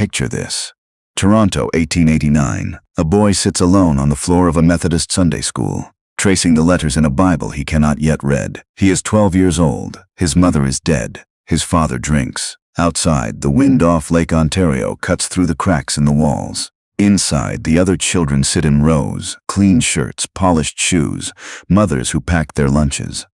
Picture this. Toronto, 1889. A boy sits alone on the floor of a Methodist Sunday school, tracing the letters in a Bible he cannot yet read. He is 12 years old. His mother is dead. His father drinks. Outside, the wind off Lake Ontario cuts through the cracks in the walls. Inside, the other children sit in rows, clean shirts, polished shoes, mothers who pack their lunches.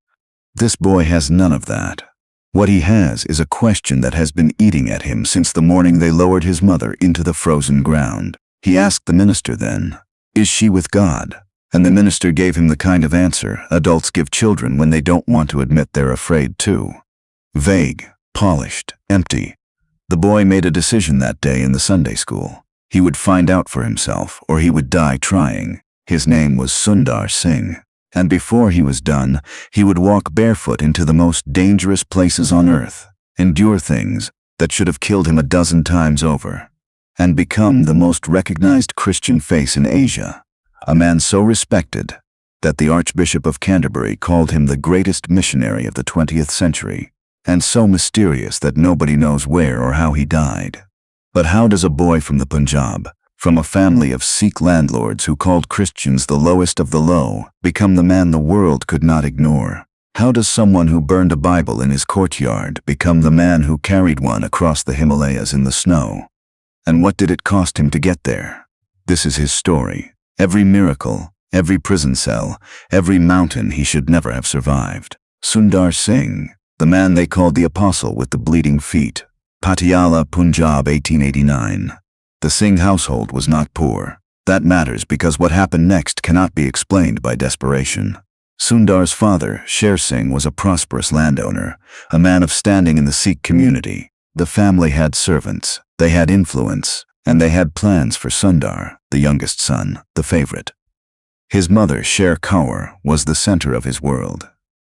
This boy has none of that. What he has is a question that has been eating at him since the morning they lowered his mother into the frozen ground. He asked the minister then, "Is she with God?" And the minister gave him the kind of answer adults give children when they don't want to admit they're afraid too. Vague, polished, empty. The boy made a decision that day in the Sunday school. He would find out for himself, or he would die trying. His name was Sundar Singh. And before he was done, he would walk barefoot into the most dangerous places on earth, endure things that should have killed him a dozen times over, and become the most recognized Christian face in Asia, a man so respected that the Archbishop of Canterbury called him the greatest missionary of the 20th century, and so mysterious that nobody knows where or how he died. But how does a boy from the Punjab, from a family of Sikh landlords who called Christians the lowest of the low, become the man the world could not ignore? How does someone who burned a Bible in his courtyard become the man who carried one across the Himalayas in the snow? And what did it cost him to get there? This is his story. Every miracle, every prison cell, every mountain he should never have survived. Sundar Singh, the man they called the Apostle with the bleeding feet. Patiala, Punjab, 1889. The Singh household was not poor. That matters because what happened next cannot be explained by desperation. Sundar's father, Sher Singh, was a prosperous landowner, a man of standing in the Sikh community. The family had servants, they had influence, and they had plans for Sundar, the youngest son, the favorite. His mother, Sher Kaur, was the center of his world.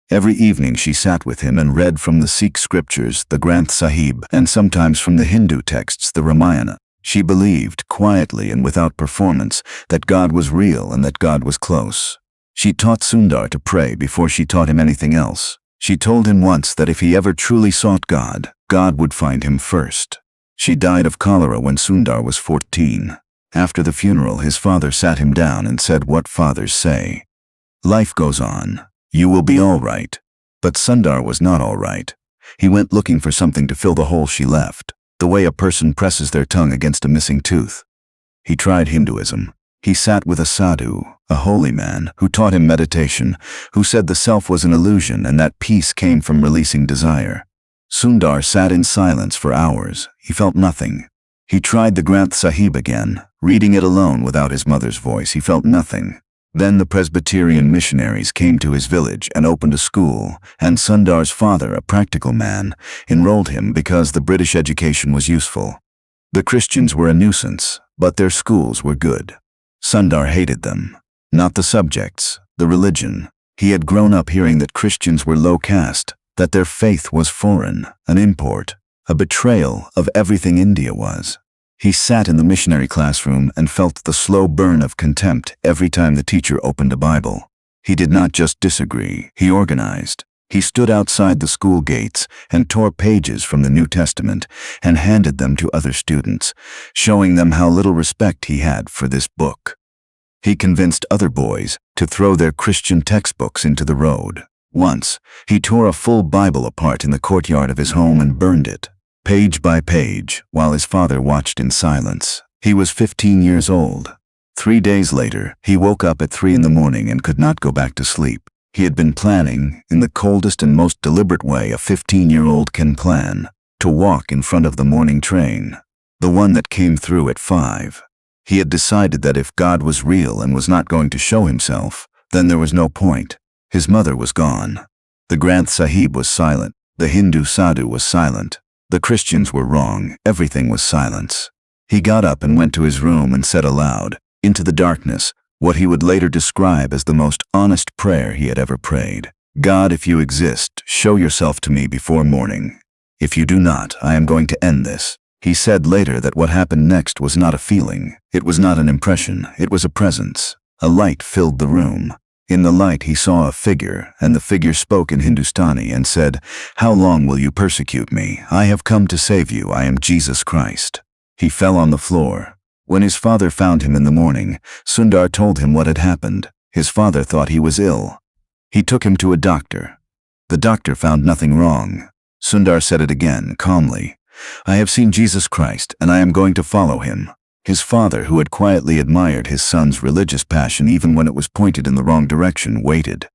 Every evening she sat with him and read from the Sikh scriptures, the Granth Sahib, and sometimes from the Hindu texts, the Ramayana. She believed, quietly and without performance, that God was real and that God was close. She taught Sundar to pray before she taught him anything else. She told him once that if he ever truly sought God, God would find him first. She died of cholera when Sundar was 14. After the funeral, his father sat him down and said what fathers say. Life goes on. You will be all right. But Sundar was not all right. He went looking for something to fill the hole she left, the way a person presses their tongue against a missing tooth. He tried Hinduism. He sat with a sadhu, a holy man, who taught him meditation, who said the self was an illusion and that peace came from releasing desire. Sundar sat in silence for hours. He felt nothing. He tried the Granth Sahib again, reading it alone without his mother's voice. He felt nothing. Then the Presbyterian missionaries came to his village and opened a school, and Sundar's father, a practical man, enrolled him because the British education was useful. The Christians were a nuisance, but their schools were good. Sundar hated them. Not the subjects, the religion. He had grown up hearing that Christians were low caste, that their faith was foreign, an import, a betrayal of everything India was. He sat in the missionary classroom and felt the slow burn of contempt every time the teacher opened a Bible. He did not just disagree, he organized. He stood outside the school gates and tore pages from the New Testament and handed them to other students, showing them how little respect he had for this book. He convinced other boys to throw their Christian textbooks into the road. Once, he tore a full Bible apart in the courtyard of his home and burned it, page by page, while his father watched in silence. He was 15 years old. 3 days later, he woke up at 3 in the morning and could not go back to sleep. He had been planning, in the coldest and most deliberate way a 15-year-old can plan, to walk in front of the morning train, the one that came through at 5. He had decided that if God was real and was not going to show himself, then there was no point. His mother was gone. The Granth Sahib was silent. The Hindu sadhu was silent. The Christians were wrong. Everything was silence. He got up and went to his room and said aloud, into the darkness, what he would later describe as the most honest prayer he had ever prayed. God, if you exist, show yourself to me before morning. If you do not, I am going to end this. He said later that what happened next was not a feeling. It was not an impression. It was a presence. A light filled the room. In the light he saw a figure, and the figure spoke in Hindustani and said, "How long will you persecute me? I have come to save you. I am Jesus Christ." He fell on the floor. When his father found him in the morning, Sundar told him what had happened. His father thought he was ill. He took him to a doctor. The doctor found nothing wrong. Sundar said it again, calmly. I have seen Jesus Christ, and I am going to follow him. His father, who had quietly admired his son's religious passion even when it was pointed in the wrong direction, waited.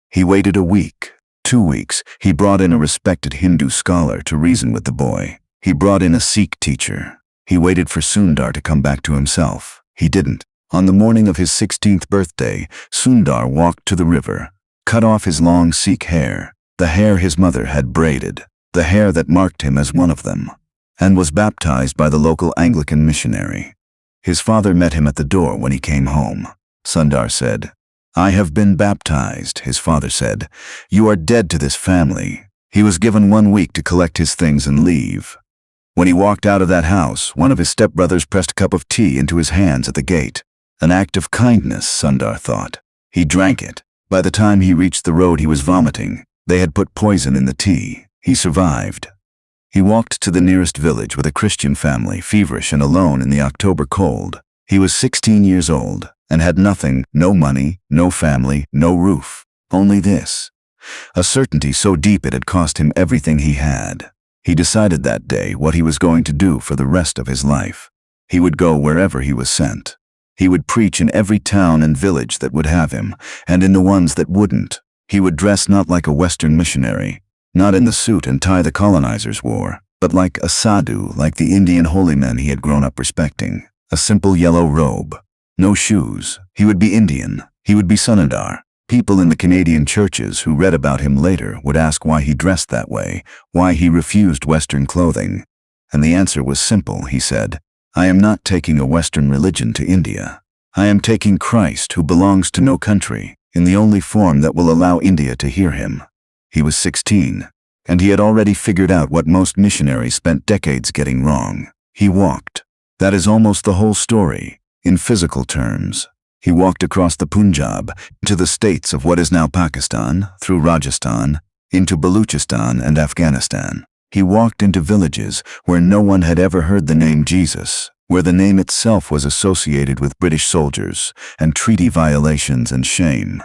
He waited a week, 2 weeks. He brought in a respected Hindu scholar to reason with the boy. He brought in a Sikh teacher. He waited for Sundar to come back to himself. He didn't. On the morning of his 16th birthday, Sundar walked to the river, cut off his long Sikh hair, the hair his mother had braided, the hair that marked him as one of them, and was baptized by the local Anglican missionary. His father met him at the door when he came home. Sundar said, I have been baptized, his father said. You are dead to this family. He was given 1 week to collect his things and leave. When he walked out of that house, one of his stepbrothers pressed a cup of tea into his hands at the gate. An act of kindness, Sundar thought. He drank it. By the time he reached the road, he was vomiting. They had put poison in the tea. He survived. He walked to the nearest village with a Christian family, feverish and alone in the October cold. He was 16 years old and had nothing, no money, no family, no roof. Only this. A certainty so deep it had cost him everything he had. He decided that day what he was going to do for the rest of his life. He would go wherever he was sent. He would preach in every town and village that would have him, and in the ones that wouldn't. He would dress not like a Western missionary, not in the suit and tie the colonizers wore, but like a sadhu, like the Indian holy men he had grown up respecting. A simple yellow robe. No shoes. He would be Indian. He would be Sundar. People in the Canadian churches who read about him later would ask why he dressed that way, why he refused Western clothing. And the answer was simple, he said. I am not taking a Western religion to India. I am taking Christ, who belongs to no country, in the only form that will allow India to hear him. He was 16, and he had already figured out what most missionaries spent decades getting wrong. He walked. That is almost the whole story, in physical terms. He walked across the Punjab, to the states of what is now Pakistan, through Rajasthan, into Baluchistan and Afghanistan. He walked into villages where no one had ever heard the name Jesus, where the name itself was associated with British soldiers and treaty violations and shame.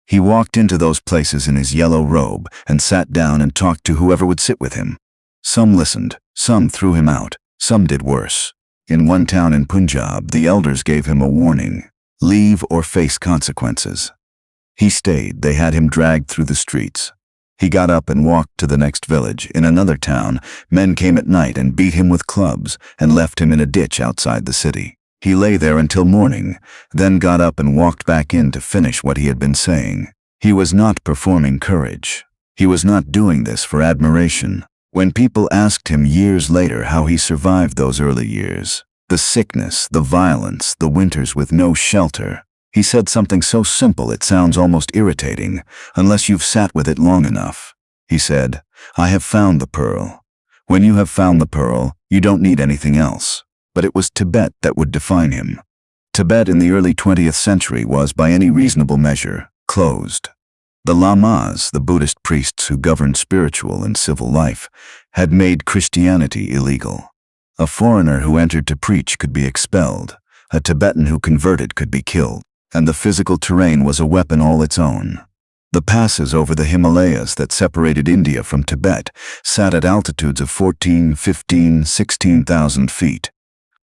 He walked into those places in his yellow robe and sat down and talked to whoever would sit with him. Some listened, some threw him out, some did worse. In one town in Punjab, the elders gave him a warning: leave or face consequences. He stayed. They had him dragged through the streets. He got up and walked to the next village. In another town, men came at night and beat him with clubs and left him in a ditch outside the city. He lay there until morning, then got up and walked back in to finish what he had been saying. He was not performing courage. He was not doing this for admiration. When people asked him years later how he survived those early years, the sickness, the violence, the winters with no shelter, he said something so simple it sounds almost irritating, unless you've sat with it long enough. He said, I have found the pearl. When you have found the pearl, you don't need anything else. But it was Tibet that would define him. Tibet in the early 20th century was, by any reasonable measure, closed. The Lamas, the Buddhist priests who governed spiritual and civil life, had made Christianity illegal. A foreigner who entered to preach could be expelled. A Tibetan who converted could be killed. And the physical terrain was a weapon all its own. The passes over the Himalayas that separated India from Tibet sat at altitudes of 14, 15, 16,000 feet.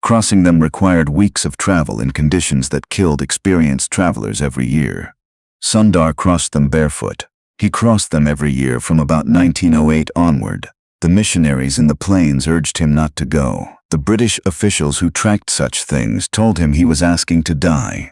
Crossing them required weeks of travel in conditions that killed experienced travelers every year. Sundar crossed them barefoot. He crossed them every year from about 1908 onward. The missionaries in the plains urged him not to go. The British officials who tracked such things told him he was asking to die.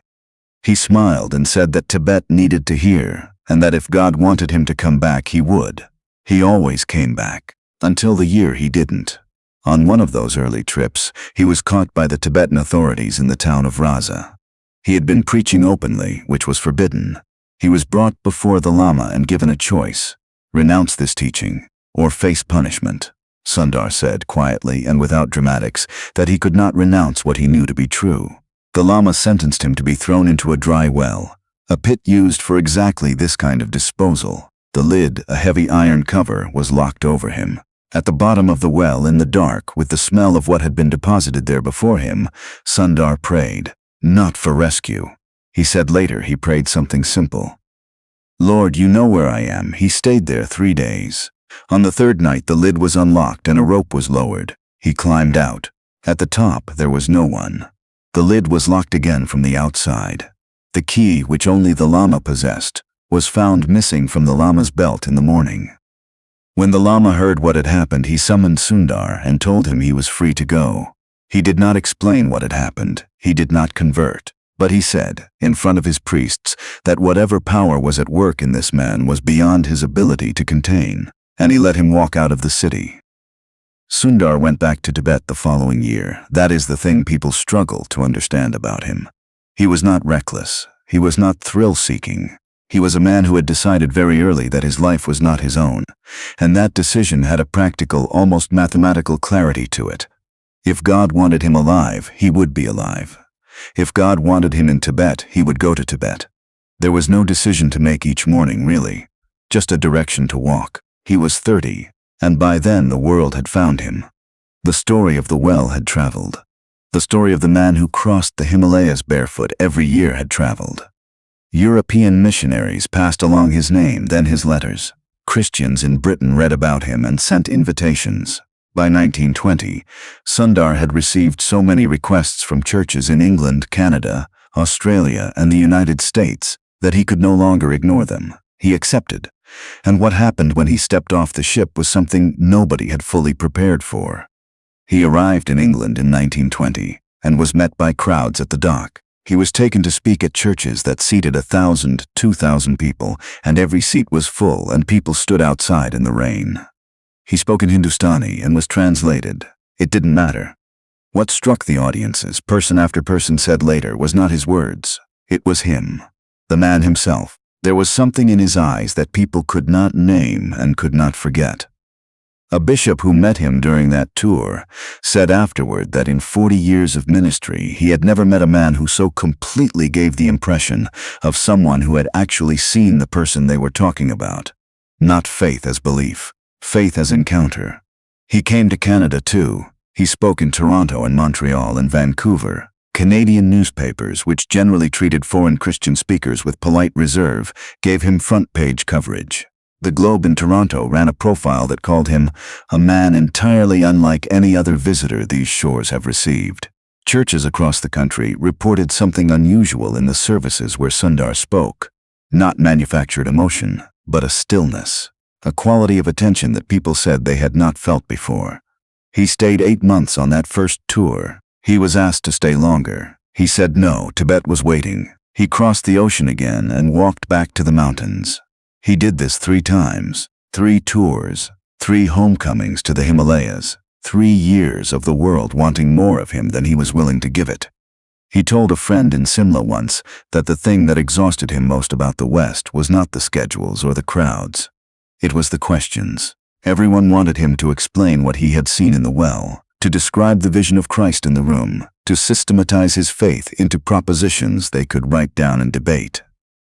He smiled and said that Tibet needed to hear, and that if God wanted him to come back, he would. He always came back, until the year he didn't. On one of those early trips, he was caught by the Tibetan authorities in the town of Raza. He had been preaching openly, which was forbidden. He was brought before the Lama and given a choice: renounce this teaching, or face punishment. Sundar said quietly and without dramatics that he could not renounce what he knew to be true. The Lama sentenced him to be thrown into a dry well, a pit used for exactly this kind of disposal. The lid, a heavy iron cover, was locked over him. At the bottom of the well in the dark, with the smell of what had been deposited there before him, Sundar prayed, not for rescue. He said later he prayed something simple. Lord, you know where I am. He stayed there 3 days. On the third night the lid was unlocked and a rope was lowered. He climbed out. At the top there was no one. The lid was locked again from the outside. The key, which only the Lama possessed, was found missing from the Lama's belt in the morning. When the Lama heard what had happened, he summoned Sundar and told him he was free to go. He did not explain what had happened. He did not convert. But he said, in front of his priests, that whatever power was at work in this man was beyond his ability to contain, and he let him walk out of the city. Sundar went back to Tibet the following year. That is the thing people struggle to understand about him. He was not reckless. He was not thrill-seeking. He was a man who had decided very early that his life was not his own, and that decision had a practical, almost mathematical clarity to it. If God wanted him alive, he would be alive. If God wanted him in Tibet, he would go to Tibet. There was no decision to make each morning, really, just a direction to walk. He was 30, and by then the world had found him. The story of the well had traveled. The story of the man who crossed the Himalayas barefoot every year had traveled. European missionaries passed along his name, then his letters. Christians in Britain read about him and sent invitations. By 1920, Sundar had received so many requests from churches in England, Canada, Australia, and the United States that he could no longer ignore them. He accepted. And what happened when he stepped off the ship was something nobody had fully prepared for. He arrived in England in 1920 and was met by crowds at the dock. He was taken to speak at churches that seated 1,000, 2,000 people, and every seat was full and people stood outside in the rain. He spoke in Hindustani and was translated. It didn't matter. What struck the audiences, person after person said later, was not his words. It was him, the man himself. There was something in his eyes that people could not name and could not forget. A bishop who met him during that tour said afterward that in 40 years of ministry he had never met a man who so completely gave the impression of someone who had actually seen the person they were talking about. Not faith as belief, faith as encounter. He came to Canada too. He spoke in Toronto and Montreal and Vancouver. Canadian newspapers, which generally treated foreign Christian speakers with polite reserve, gave him front-page coverage. The Globe in Toronto ran a profile that called him a man entirely unlike any other visitor these shores have received. Churches across the country reported something unusual in the services where Sundar spoke. Not manufactured emotion, but a stillness, a quality of attention that people said they had not felt before. He stayed 8 months on that first tour. He was asked to stay longer. He said no, Tibet was waiting. He crossed the ocean again and walked back to the mountains. He did this 3 times, 3 tours, 3 homecomings to the Himalayas, 3 years of the world wanting more of him than he was willing to give it. He told a friend in Simla once that the thing that exhausted him most about the West was not the schedules or the crowds. It was the questions. Everyone wanted him to explain what he had seen in the well, to describe the vision of Christ in the room, to systematize his faith into propositions they could write down and debate.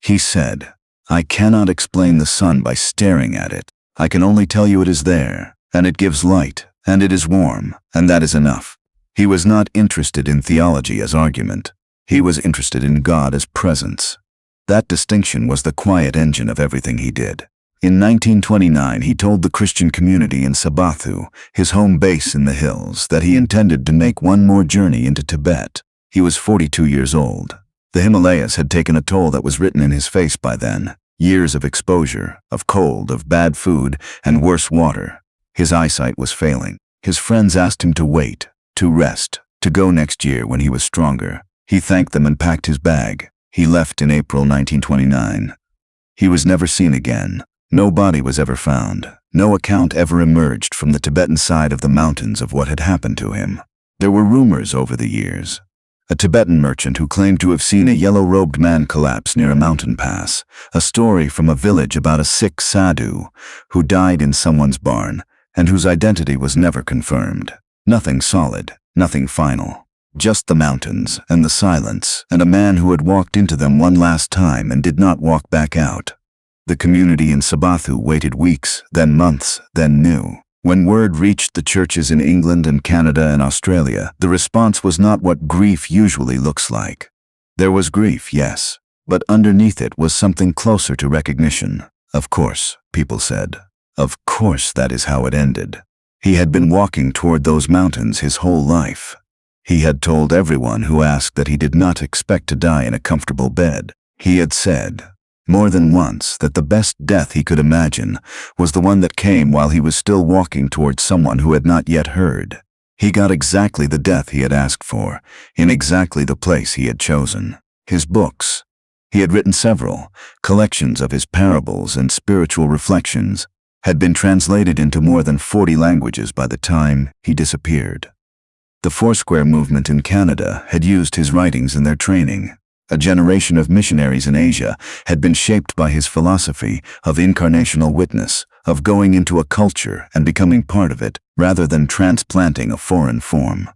He said, I cannot explain the sun by staring at it. I can only tell you it is there, and it gives light, and it is warm, and that is enough. He was not interested in theology as argument. He was interested in God as presence. That distinction was the quiet engine of everything he did. In 1929, he told the Christian community in Sabathu, his home base in the hills, that he intended to make one more journey into Tibet. He was 42 years old. The Himalayas had taken a toll that was written in his face by then. Years of exposure, of cold, of bad food, and worse water. His eyesight was failing. His friends asked him to wait, to rest, to go next year when he was stronger. He thanked them and packed his bag. He left in April 1929. He was never seen again. No body was ever found. No account ever emerged from the Tibetan side of the mountains of what had happened to him. There were rumors over the years. A Tibetan merchant who claimed to have seen a yellow-robed man collapse near a mountain pass. A story from a village about a Sikh sadhu who died in someone's barn and whose identity was never confirmed. Nothing solid, nothing final. Just the mountains and the silence and a man who had walked into them one last time and did not walk back out. The community in Sabathu waited weeks, then months, then knew. When word reached the churches in England and Canada and Australia, the response was not what grief usually looks like. There was grief, yes, but underneath it was something closer to recognition. Of course, people said. Of course that is how it ended. He had been walking toward those mountains his whole life. He had told everyone who asked that he did not expect to die in a comfortable bed. He had said, more than once, that the best death he could imagine was the one that came while he was still walking towards someone who had not yet heard. He got exactly the death he had asked for, in exactly the place he had chosen. His books. He had written several, collections of his parables and spiritual reflections, had been translated into more than 40 languages by the time he disappeared. The Foursquare movement in Canada had used his writings in their training. A generation of missionaries in Asia had been shaped by his philosophy of incarnational witness, of going into a culture and becoming part of it, rather than transplanting a foreign form.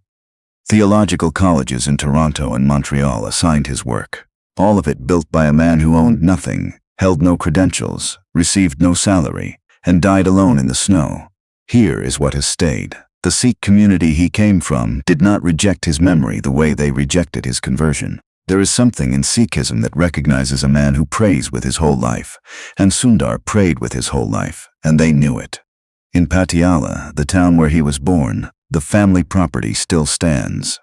Theological colleges in Toronto and Montreal assigned his work, all of it built by a man who owned nothing, held no credentials, received no salary, and died alone in the snow. Here is what has stayed. The Sikh community he came from did not reject his memory the way they rejected his conversion. There is something in Sikhism that recognizes a man who prays with his whole life, and Sundar prayed with his whole life, and they knew it. In Patiala, the town where he was born, the family property still stands.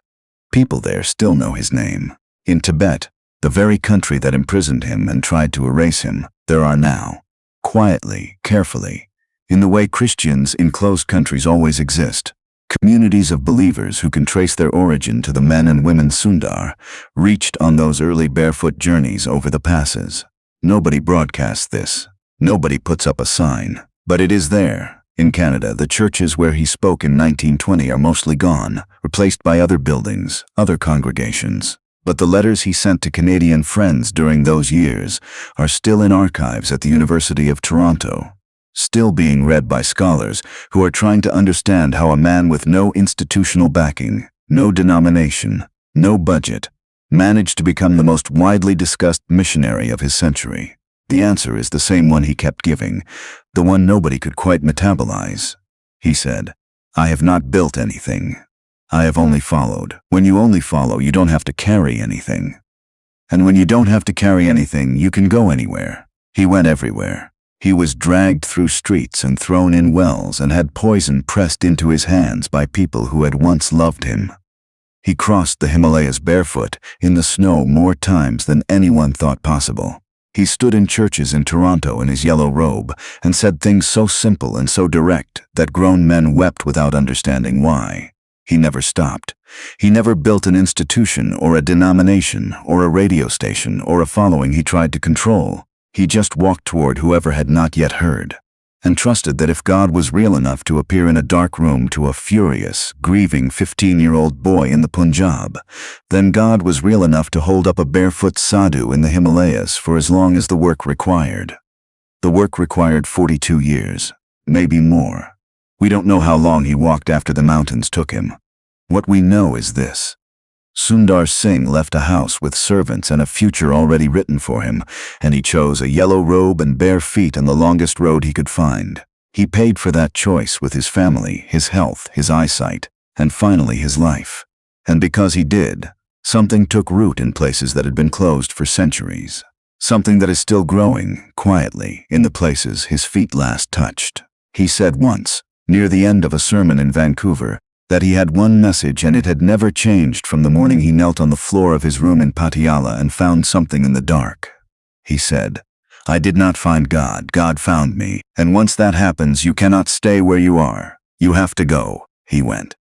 People there still know his name. In Tibet, the very country that imprisoned him and tried to erase him, there are now, quietly, carefully, in the way Christians in closed countries always exist, communities of believers who can trace their origin to the men and women Sundar reached on those early barefoot journeys over the passes. Nobody broadcasts this. Nobody puts up a sign. But it is there. In Canada, the churches where he spoke in 1920 are mostly gone, replaced by other buildings, other congregations. But the letters he sent to Canadian friends during those years are still in archives at the University of Toronto, still being read by scholars who are trying to understand how a man with no institutional backing, no denomination, no budget, managed to become the most widely discussed missionary of his century. The answer is the same one he kept giving, the one nobody could quite metabolize. He said, "I have not built anything. I have only followed. When you only follow, you don't have to carry anything. And when you don't have to carry anything, you can go anywhere." He went everywhere. He was dragged through streets and thrown in wells and had poison pressed into his hands by people who had once loved him. He crossed the Himalayas barefoot in the snow more times than anyone thought possible. He stood in churches in Toronto in his yellow robe and said things so simple and so direct that grown men wept without understanding why. He never stopped. He never built an institution or a denomination or a radio station or a following he tried to control. He just walked toward whoever had not yet heard, and trusted that if God was real enough to appear in a dark room to a furious, grieving 15-year-old boy in the Punjab, then God was real enough to hold up a barefoot sadhu in the Himalayas for as long as the work required. The work required 42 years, maybe more. We don't know how long he walked after the mountains took him. What we know is this. Sundar Singh left a house with servants and a future already written for him, and he chose a yellow robe and bare feet on the longest road he could find. He paid for that choice with his family, his health, his eyesight, and finally his life. And because he did, something took root in places that had been closed for centuries. Something that is still growing, quietly, in the places his feet last touched. He said once, near the end of a sermon in Vancouver, that he had one message and it had never changed from the morning he knelt on the floor of his room in Patiala and found something in the dark. He said, "I did not find God, God found me, and once that happens you cannot stay where you are. You have to go." He went.